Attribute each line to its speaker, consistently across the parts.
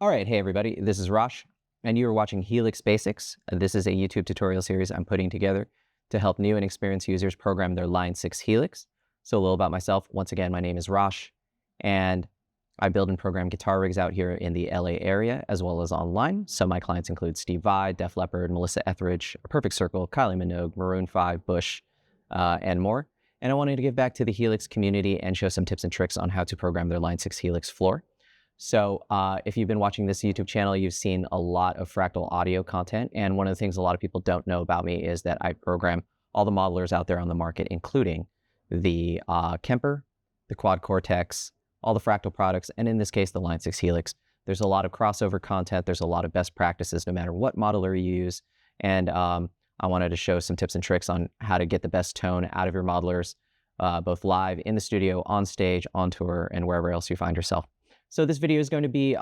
Speaker 1: All right, hey everybody, this is Rosh, and you are watching Helix Basics. This is a YouTube tutorial series I'm putting together to help new and experienced users program their Line 6 Helix. So a little about myself. Once again, my name is Rosh, and I build and program guitar rigs out here in the LA area, as well as online. So my clients include Steve Vai, Leppard, Melissa Etheridge, A Perfect Circle, Kylie Minogue, Maroon 5, Bush, and more. And I wanted to give back to the Helix community and show some tips and tricks on how to program their Line 6 Helix Floor. So if you've been watching this YouTube channel, you've seen a lot of fractal audio content. And one of the things a lot of people don't know about me is that I program all the modelers out there on the market, including the Kemper, the Quad Cortex, all the fractal products, and in this case, the Line 6 Helix. There's a lot of crossover content. There's a lot of best practices no matter what modeler you use. And I wanted to show some tips and tricks on how to get the best tone out of your modelers, both live, in the studio, on stage, on tour, and wherever else you find yourself. So this video is going to be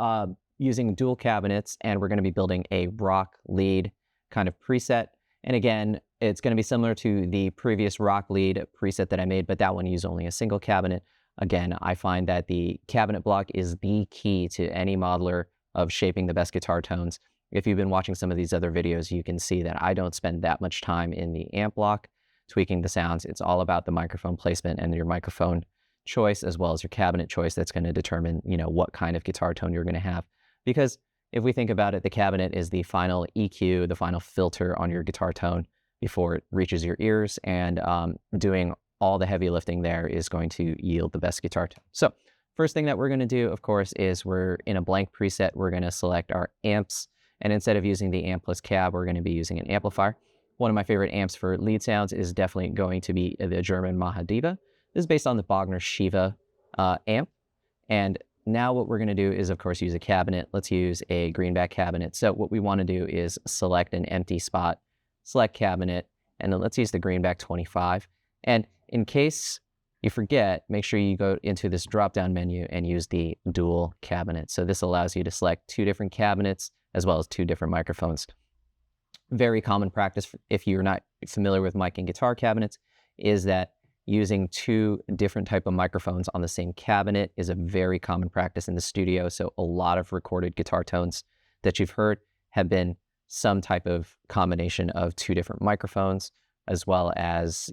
Speaker 1: using dual cabinets, and we're going to be building a rock lead kind of preset. And again, it's going to be similar to the previous rock lead preset that I made, but that one used only a single cabinet. Again, I find that the cabinet block is the key to any modeler of shaping the best guitar tones. If you've been watching some of these other videos, you can see that I don't spend that much time in the amp block tweaking the sounds. It's all about the microphone placement and your microphone choice, as well as your cabinet choice, that's going to determine, what kind of guitar tone you're going to have. Because if we think about it, the cabinet is the final EQ, the final filter on your guitar tone before it reaches your ears, and doing all the heavy lifting there is going to yield the best guitar tone. So first thing that we're going to do, of course, is we're in a blank preset. We're going to select our amps, and instead of using the amp plus cab, we're going to be using an amplifier. One of my favorite amps for lead sounds is definitely going to be the German Mahadiva. This is based on the Bogner Shiva amp. And now what we're going to do is, of course, use a cabinet. Let's use a greenback cabinet. So what we want to do is select an empty spot, select cabinet, and then let's use the greenback 25. And in case you forget, make sure you go into this drop-down menu and use the dual cabinet. So this allows you to select two different cabinets as well as two different microphones. Very common practice, if you're not familiar with mic and guitar cabinets, is that using two different type of microphones on the same cabinet is a very common practice in the studio. So a lot of recorded guitar tones that you've heard have been some type of combination of two different microphones, as well as,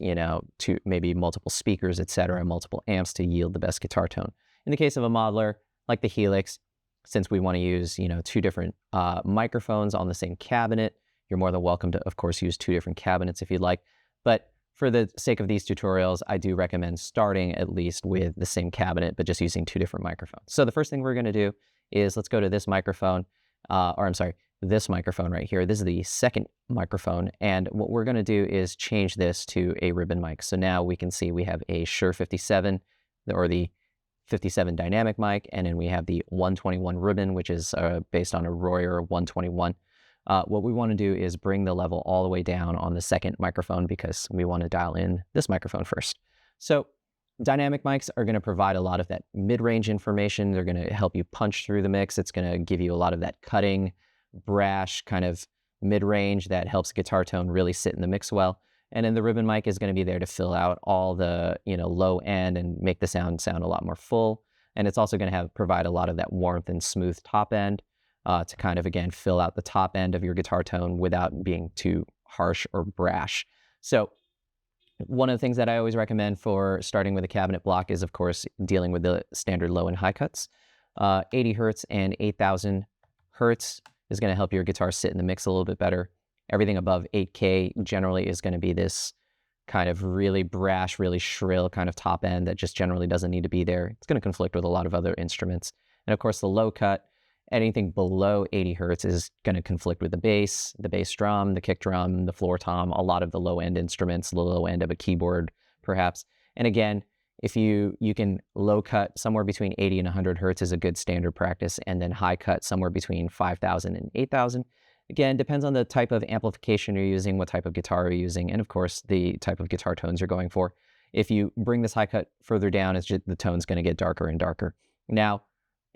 Speaker 1: two, maybe multiple speakers, etc., multiple amps to yield the best guitar tone. In the case of a modeler like the Helix, since we want to use, two different microphones on the same cabinet, you're more than welcome to, of course, use two different cabinets if you'd like. But for the sake of these tutorials, I do recommend starting at least with the same cabinet, but just using two different microphones. So the first thing we're going to do is let's go to this microphone, this microphone right here. This is the second microphone. And what we're going to do is change this to a ribbon mic. So now we can see we have a Shure 57, or the 57 dynamic mic, and then we have the 121 ribbon, which is based on a Royer 121. What we want to do is bring the level all the way down on the second microphone because we want to dial in this microphone first. So dynamic mics are going to provide a lot of that mid-range information. They're going to help you punch through the mix. It's going to give you a lot of that cutting, brash kind of mid-range that helps guitar tone really sit in the mix well. And then the ribbon mic is going to be there to fill out all the low end and make the sound a lot more full. And it's also going to provide a lot of that warmth and smooth top end. To kind of, again, fill out the top end of your guitar tone without being too harsh or brash. So one of the things that I always recommend for starting with a cabinet block is, of course, dealing with the standard low and high cuts. 80 hertz and 8,000 hertz is going to help your guitar sit in the mix a little bit better. Everything above 8K generally is going to be this kind of really brash, really shrill kind of top end that just generally doesn't need to be there. It's going to conflict with a lot of other instruments. And of course, the low cut, anything below 80 hertz is going to conflict with the bass drum, the kick drum, the floor tom, a lot of the low end instruments, the low end of a keyboard, perhaps. And again, if you can low cut somewhere between 80 and 100 hertz is a good standard practice, and then high cut somewhere between 5,000 and 8,000. Again, depends on the type of amplification you're using, what type of guitar you're using, and of course, the type of guitar tones you're going for. If you bring this high cut further down, the tone's going to get darker and darker. Now,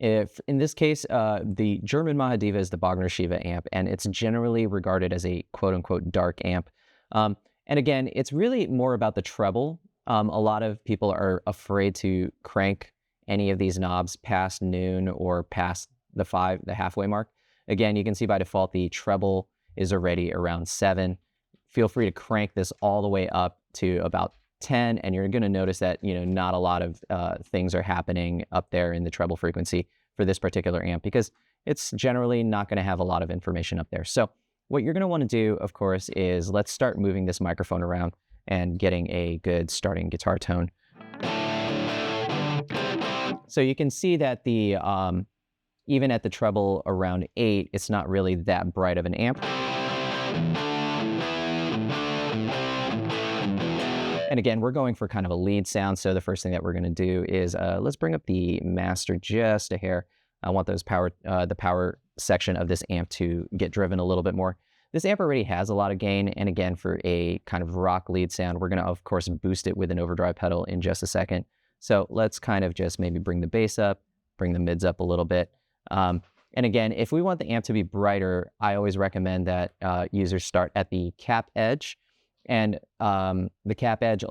Speaker 1: if in this case, the German Mahadiva is the Bogner Shiva amp, and it's generally regarded as a quote-unquote dark amp. And again, it's really more about the treble. A lot of people are afraid to crank any of these knobs past noon or past the 5, the halfway mark. Again, you can see by default the treble is already around 7. Feel free to crank this all the way up to about 10, and you're going to notice that, you know, not a lot of things are happening up there in the treble frequency for this particular amp, because it's generally not going to have a lot of information up there. So what you're going to want to do, of course, is let's start moving this microphone around and getting a good starting guitar tone. So you can see that the even at the treble around 8, it's not really that bright of an amp. And again, we're going for kind of a lead sound, so the first thing that we're going to do is let's bring up the master just a hair. I want those the power section of this amp to get driven a little bit more. This amp already has a lot of gain, and again, for a kind of rock lead sound, we're going to, of course, boost it with an overdrive pedal in just a second. So let's kind of just maybe bring the bass up, bring the mids up a little bit. And again, if we want the amp to be brighter, I always recommend that users start at the cap edge. And the cap edge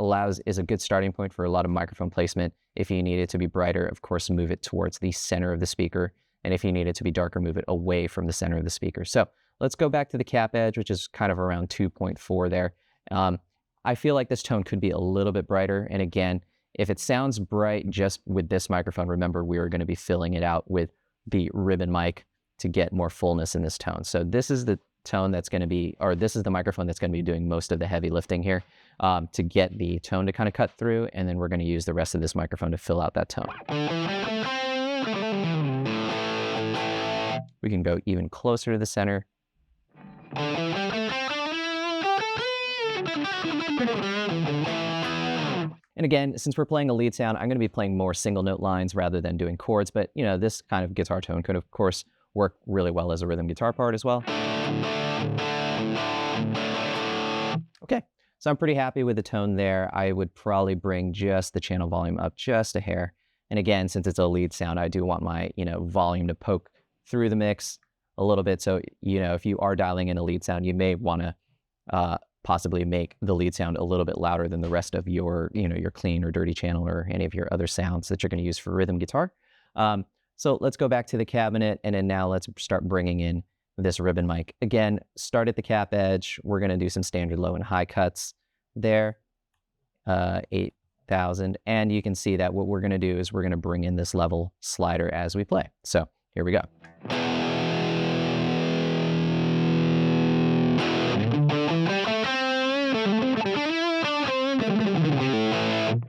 Speaker 1: is a good starting point for a lot of microphone placement. If you need it to be brighter, of course, move it towards the center of the speaker. And if you need it to be darker, move it away from the center of the speaker. So let's go back to the cap edge, which is kind of around 2.4 there. I feel like this tone could be a little bit brighter. And again, if it sounds bright just with this microphone, remember we are going to be filling it out with the ribbon mic to get more fullness in this tone. So this is the tone that's going to be, or this is the microphone that's going to be doing most of the heavy lifting here to get the tone to kind of cut through, and then we're going to use the rest of this microphone to fill out that tone. We can go even closer to the center. And again, since we're playing a lead sound, I'm going to be playing more single note lines rather than doing chords, but you know, this kind of guitar tone could of course work really well as a rhythm guitar part as well. Okay, so I'm pretty happy with the tone there. I would probably bring just the channel volume up just a hair. And again, since it's a lead sound, I do want my, you know, volume to poke through the mix a little bit. So, you know, if you are dialing in a lead sound, you may want to possibly make the lead sound a little bit louder than the rest of your, you know, your clean or dirty channel or any of your other sounds that you're going to use for rhythm guitar. So let's go back to the cabinet, and then now let's start bringing in this ribbon mic. Again, start at the cap edge. We're going to do some standard low and high cuts there, 8,000. And you can see that what we're going to do is we're going to bring in this level slider as we play. So here we go.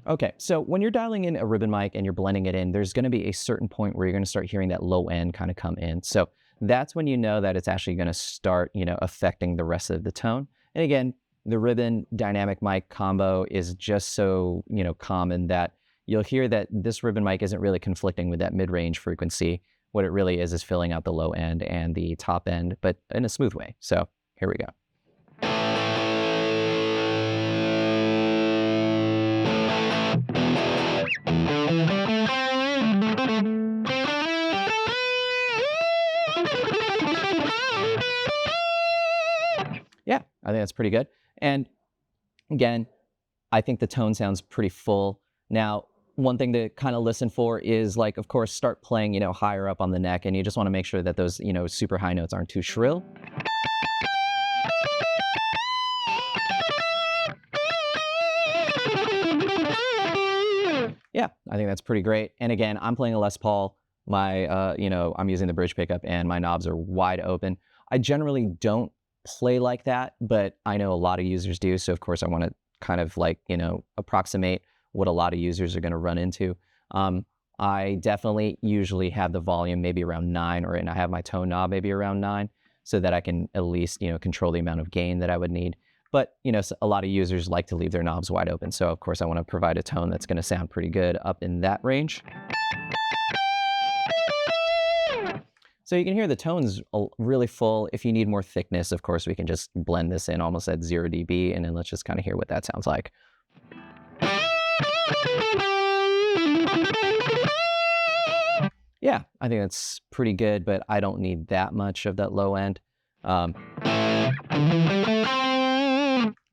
Speaker 1: Okay, so when you're dialing in a ribbon mic and you're blending it in, there's going to be a certain point where you're going to start hearing that low end kind of come in. So that's when you know that it's actually going to start, you know, affecting the rest of the tone. And again, the ribbon dynamic mic combo is just so, you know, common that you'll hear that this ribbon mic isn't really conflicting with that mid-range frequency. What it really is filling out the low end and the top end, but in a smooth way. So here we go. Yeah, I think that's pretty good. And again, I think the tone sounds pretty full. Now, one thing to kind of listen for is, like, of course, start playing, you know, higher up on the neck, and you just want to make sure that those, you know, super high notes aren't too shrill. Yeah, I think that's pretty great. And again, I'm playing a Les Paul. My, you know, I'm using the bridge pickup and my knobs are wide open. I generally don't play like that, but I know a lot of users do. So of course I want to kind of, like, you know, approximate what a lot of users are going to run into. I definitely usually have the volume maybe around 9, and I have my tone knob maybe around 9, so that I can at least, you know, control the amount of gain that I would need. But, you know, a lot of users like to leave their knobs wide open. So of course I want to provide a tone that's going to sound pretty good up in that range. So you can hear the tone's really full. If you need more thickness, of course, we can just blend this in almost at 0 dB, and then let's just kind of hear what that sounds like. Yeah, I think that's pretty good, but I don't need that much of that low end.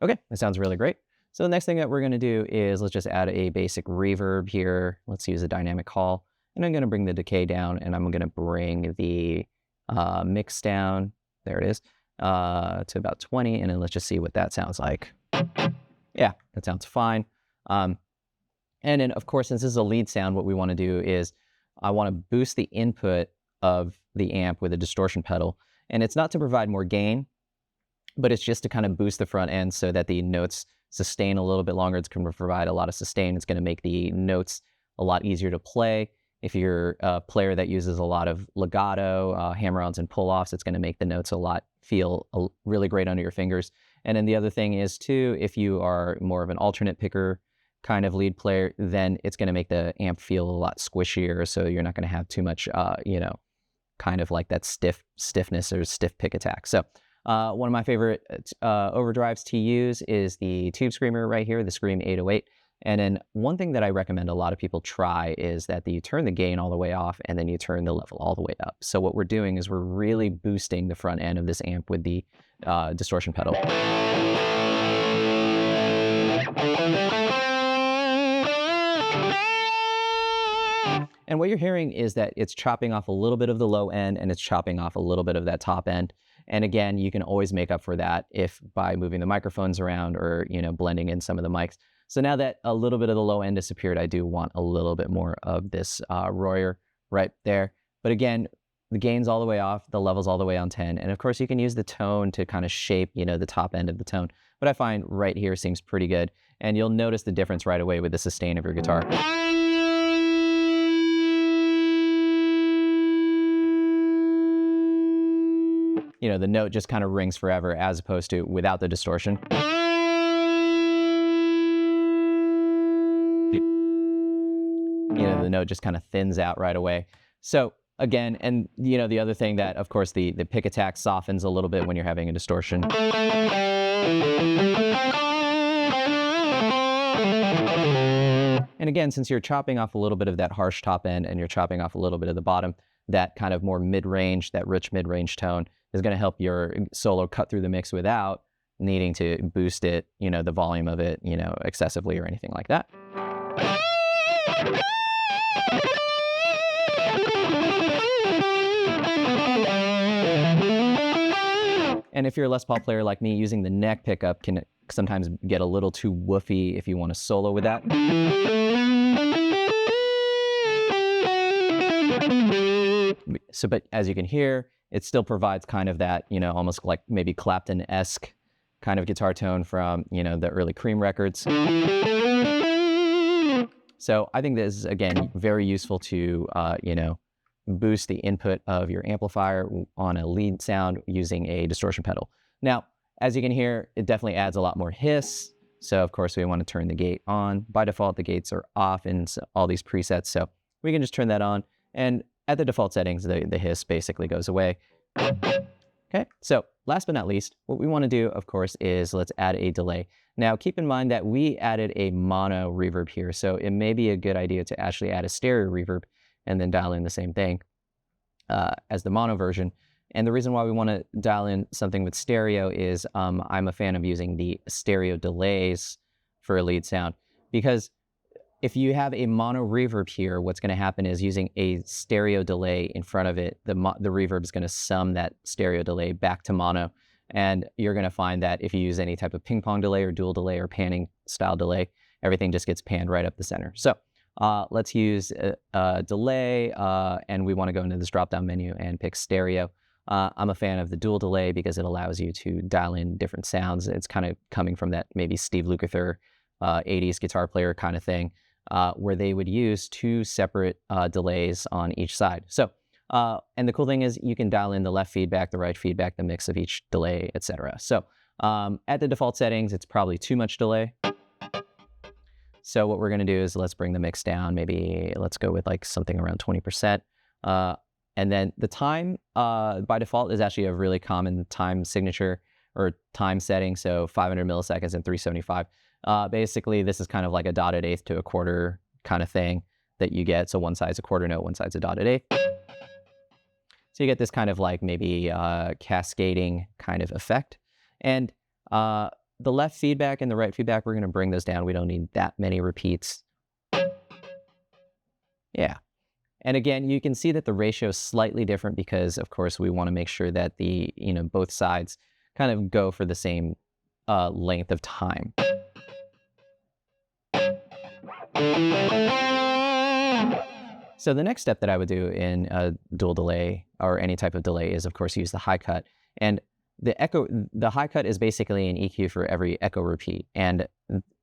Speaker 1: Okay, that sounds really great. So the next thing that we're going to do is let's just add a basic reverb here. Let's use a dynamic call. And I'm going to bring the decay down, and I'm going to bring the mix down. There it is, to about 20. And then let's just see what that sounds like. Yeah, that sounds fine. And then, of course, since this is a lead sound, what we want to do is I want to boost the input of the amp with a distortion pedal. And it's not to provide more gain, but it's just to kind of boost the front end so that the notes sustain a little bit longer. It's going to provide a lot of sustain. It's going to make the notes a lot easier to play. If you're a player that uses a lot of legato, hammer-ons, and pull-offs, it's going to make the notes feel really great under your fingers. And then the other thing is, too, if you are more of an alternate picker kind of lead player, then it's going to make the amp feel a lot squishier, so you're not going to have too much, kind of like that stiffness or stiff pick attack. So one of my favorite overdrives to use is the Tube Screamer right here, the Scream 808. And then one thing that I recommend a lot of people try is that you turn the gain all the way off and then you turn the level all the way up. So what we're doing is we're really boosting the front end of this amp with the distortion pedal. And what you're hearing is that it's chopping off a little bit of the low end and it's chopping off a little bit of that top end. And again, you can always make up for that by moving the microphones around or, blending in some of the mics. So now that a little bit of the low end disappeared, I do want a little bit more of this Royer right there. But again, the gain's all the way off, the level's all the way on 10. And of course, you can use the tone to kind of shape, the top end of the tone. But I find right here seems pretty good. And you'll notice the difference right away with the sustain of your guitar. The note just kind of rings forever as opposed to without the distortion. The note just kind of thins out right away. So again, and the other thing that, of course, the pick attack softens a little bit when you're having a distortion. And again, since you're chopping off a little bit of that harsh top end and you're chopping off a little bit of the bottom, that kind of more mid-range, that rich mid-range tone is going to help your solo cut through the mix without needing to boost it, the volume of it, excessively or anything like that. And if you're a Les Paul player like me, using the neck pickup can sometimes get a little too woofy if you want to solo with that. So, but as you can hear, it still provides kind of that, almost like maybe Clapton-esque kind of guitar tone from, the early Cream records. So I think this is, again, very useful to, boost the input of your amplifier on a lead sound using a distortion pedal. Now, as you can hear, it definitely adds a lot more hiss. So of course we want to turn the gate on. By default, the gates are off in all these presets. So we can just turn that on. And at the default settings, the hiss basically goes away. Okay, so last but not least, what we want to do, of course, is let's add a delay. Now, keep in mind that we added a mono reverb here. So it may be a good idea to actually add a stereo reverb and then dial in the same thing as the mono version. And the reason why we want to dial in something with stereo is I'm a fan of using the stereo delays for a lead sound, because if you have a mono reverb here, what's going to happen is using a stereo delay in front of it, the reverb is going to sum that stereo delay back to mono. And you're going to find that if you use any type of ping pong delay or dual delay or panning style delay, everything just gets panned right up the center. So let's use a delay, and we want to go into this drop-down menu and pick stereo. I'm a fan of the dual delay because it allows you to dial in different sounds. It's kind of coming from that maybe Steve Lukather 80s guitar player kind of thing, where they would use two separate delays on each side. So, and the cool thing is you can dial in the left feedback, the right feedback, the mix of each delay, etc. So at the default settings, it's probably too much delay. So what we're going to do is let's bring the mix down. Maybe let's go with like something around 20%. And then the time by default is actually a really common time signature or time setting. So 500 milliseconds and 375. Basically, this is kind of like a dotted eighth to a quarter kind of thing that you get. So one side's a quarter note, one side's a dotted eighth. So you get this kind of like maybe cascading kind of effect. And the left feedback and the right feedback, we're going to bring those down. We don't need that many repeats. Yeah. And again, you can see that the ratio is slightly different because, of course, we want to make sure that the, both sides kind of go for the same length of time. So the next step that I would do in a dual delay or any type of delay is, of course, use the high cut. And the high cut is basically an EQ for every echo repeat. And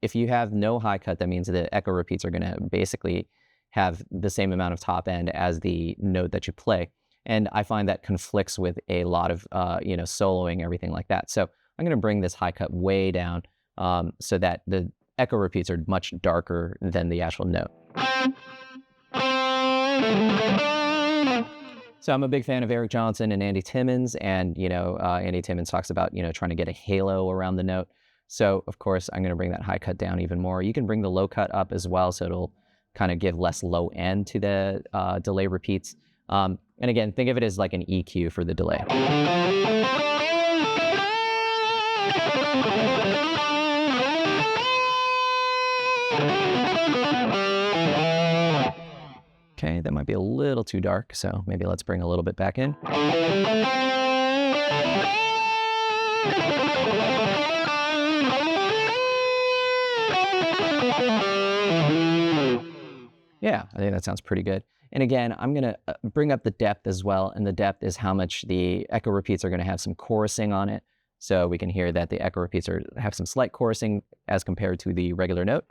Speaker 1: if you have no high cut, that means the echo repeats are going to basically have the same amount of top end as the note that you play. And I find that conflicts with a lot of, soloing, everything like that. So I'm going to bring this high cut way down so that the echo repeats are much darker than the actual note. So I'm a big fan of Eric Johnson and Andy Timmons, and Andy Timmons talks about trying to get a halo around the note. So of course I'm going to bring that high cut down even more. You can bring the low cut up as well, so it'll kind of give less low end to the delay repeats. And again, think of it as like an EQ for the delay. Okay, that might be a little too dark, so maybe let's bring a little bit back in. Yeah, I think that sounds pretty good. And again, I'm going to bring up the depth as well, and the depth is how much the echo repeats are going to have some chorusing on it. So we can hear that the echo repeats have some slight chorusing as compared to the regular note.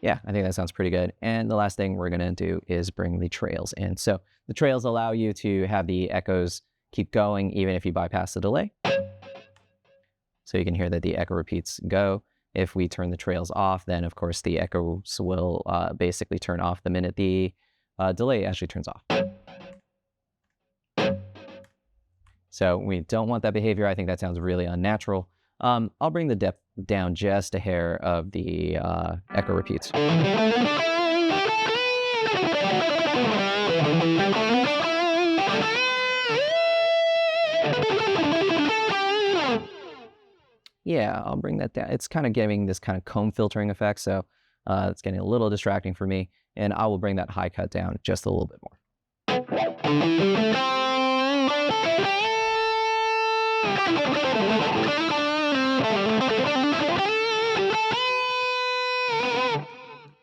Speaker 1: Yeah, I think that sounds pretty good. And the last thing we're going to do is bring the trails in. So the trails allow you to have the echoes keep going even if you bypass the delay. So you can hear that the echo repeats go. If we turn the trails off, then of course the echoes will basically turn off the minute the delay actually turns off. So we don't want that behavior. I think that sounds really unnatural. I'll bring the depth down just a hair of the echo repeats. Yeah, I'll bring that down. It's kind of giving this kind of comb filtering effect, so it's getting a little distracting for me, and I will bring that high cut down just a little bit more.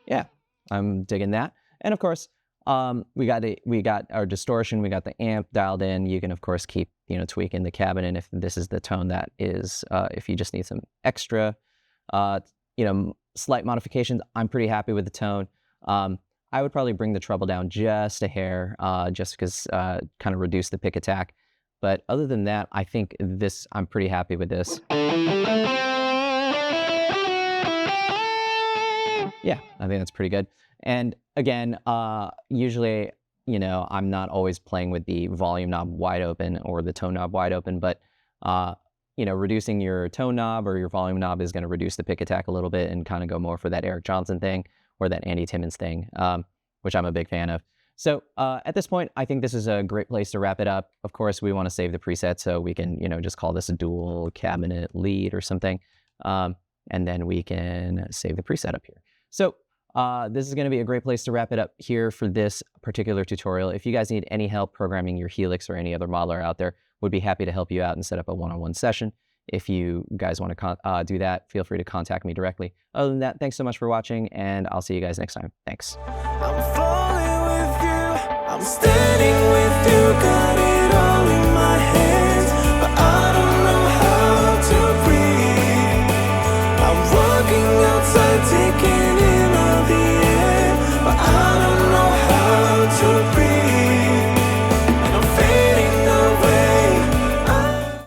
Speaker 1: Yeah, I'm digging that. And of course, we got our distortion, we got the amp dialed in. You can of course keep tweaking the cabinet if this is the tone that is. If you just need some extra, slight modifications, I'm pretty happy with the tone. I would probably bring the treble down just a hair, just because kind of reduce the pick attack. But other than that, I think I'm pretty happy with this. Yeah, I think that's pretty good. And again, usually, I'm not always playing with the volume knob wide open or the tone knob wide open, but, reducing your tone knob or your volume knob is going to reduce the pick attack a little bit and kind of go more for that Eric Johnson thing or that Andy Timmons thing, which I'm a big fan of. So at this point, I think this is a great place to wrap it up. Of course, we want to save the preset, so we can, just call this a dual cabinet lead or something. And then we can save the preset up here. So this is going to be a great place to wrap it up here for this particular tutorial. If you guys need any help programming your Helix or any other modeler out there, would be happy to help you out and set up a one-on-one session. If you guys want to do that, feel free to contact me directly. Other than that, thanks so much for watching, and I'll see you guys next time. Thanks. I'm falling with you. I'm still